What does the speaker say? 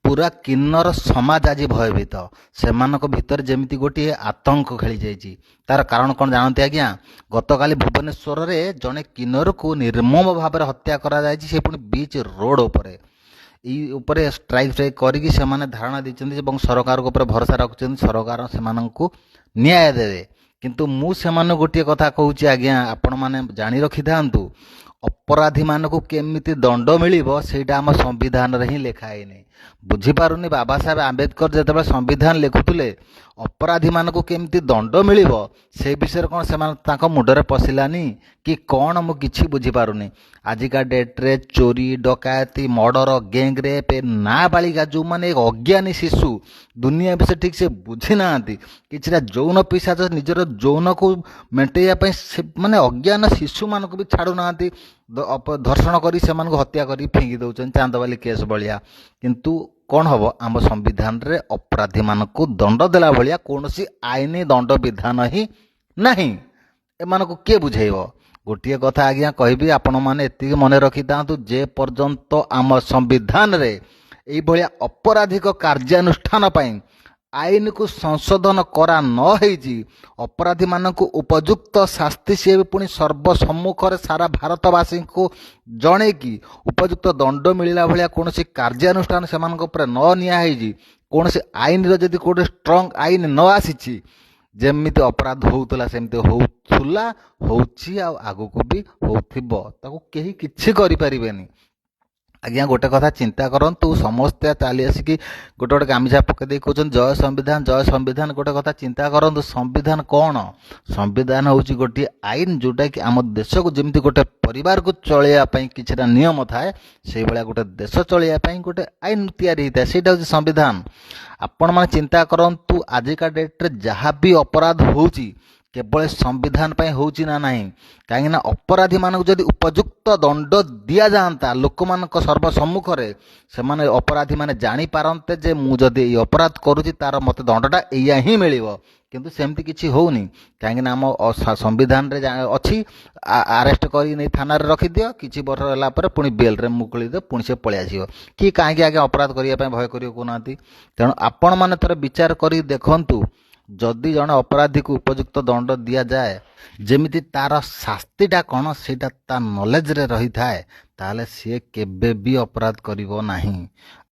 पूरा किन्नर समाज आज भयभीत से भितर जमी गोटे आतंक खेली जाइए। तार कारण कौन जानते आज्ञा? गतकाली भुवनेश्वर में जड़े किन्नर को निर्मम भाव हत्या कर पुणी बीच रोड उपरे उपरे स्ट्राइक फ्राइक करके धारणा देते सरकार ऊपर भरोसा रखुच्च सरकार से न्याय देवे। किंतु मु से गोटे कथा कहूँ आज्ञा, आपण मैंने जानी रखी था अपराधी मानक केमिति दंड मिलिबो सेटा आम संविधान रे ही लिखाई नहीं। बुझीपारुनी बाबा साहेब आंबेडकर जिते संविधान लिखुले अपराधी मानक केमिति दंड मिलिबो से विषय कौन से मुंडरे पशिलानी कि कौन मु किछि बुझीपारुनी। आजिका डेट्रे चोरी डकायती मर्डर गैंग रेप नाबालिका जो माने अज्ञानी शिशु दुनिया विषय ठीक से बुझी ना कि जौन पिशाच निजर जौन को मेटेया माने अज्ञान शिशु मानक भी छाड़ू ना धर्षण करी से हत्या करी फेंकी दौरान चांदबाली केस भाया। किंतु कौन हम आम संविधान रे अपराधी मानक दंड देला भाया कौन आईनी दंड विधान ही नहीं। एमान को किए बुझेब? गोटे कथा आज्ञा कहबी, आपण मैंने एति मन रखी था जे पर्यंत आम संविधान रे एई भलिया अपराधिक कार्यानुष्ठान पाई आईन को संशोधन करा न होईजी अपराधी मानक उपयुक्त शास्ति सी पुणी सर्वसम्मुख सारा भारतवासी को जणे कि उपयुक्त दंड मिलला भलिया कौन कार्यानुष्ठान से न निजी कौन आईन जदि कोटे स्ट्रंग आईन न आसी जेमिति अपराध होउतला सेमिति होउथुला होउछि आगु को भी होउथिबो ताको केही किछि करि परिबेनी। आज्ञा गोटे कथा चिंता करंतु समस्ते चली आसिक गोटे गोटे गामिछा पकई कहते जय संविधान जय संविधान। गोटे कथा चिंता करंतु संविधान कौन? संविधान हूँ गोटे आईन जोटा कि आम देश को जमी गोटे परिवार को चलैयापाई किछिटा नियम थाए से भाया गोटे देश चलैयापाई गोटे आईन तैयारी होता है ସେଇଟା हूँ संविधान। आपण मैंने चिंता करंतु आजिका डेट्रे जहाँ भी अपराध होउची केवल संविधान पाई होउची ना नहीं कहीं अपराधी मानक जदि उपयुक्त दंड दिया जाता लोक मान सर्वसम्मुख से माने अपराधी माने जानी पारंते जे मु जदि ये अपराध करुची तार मते दंडटा एया ही मिलिबो। किंतु सेमती किछि होउनी कहीं आम संविधान रे अच्छी आरेस्ट करी नहीं थाना रे रखी दियो किछि वर्ष होला पर पुणी बेल रे मुकुली दे पुणी से पळि आसीबो कि काहे आगे अपराध करिया पय भय करियो कोनाती। तेणु आपण माने थोड़े विचार करी देखंतु जदि जन अपराधी को उपयुक्त दंड दि जाए जेमिति तार शास्तिटा कौन सेटा ता नॉलेज रे रही थाए ताले सी केबे भी अपराध करिवो नाही।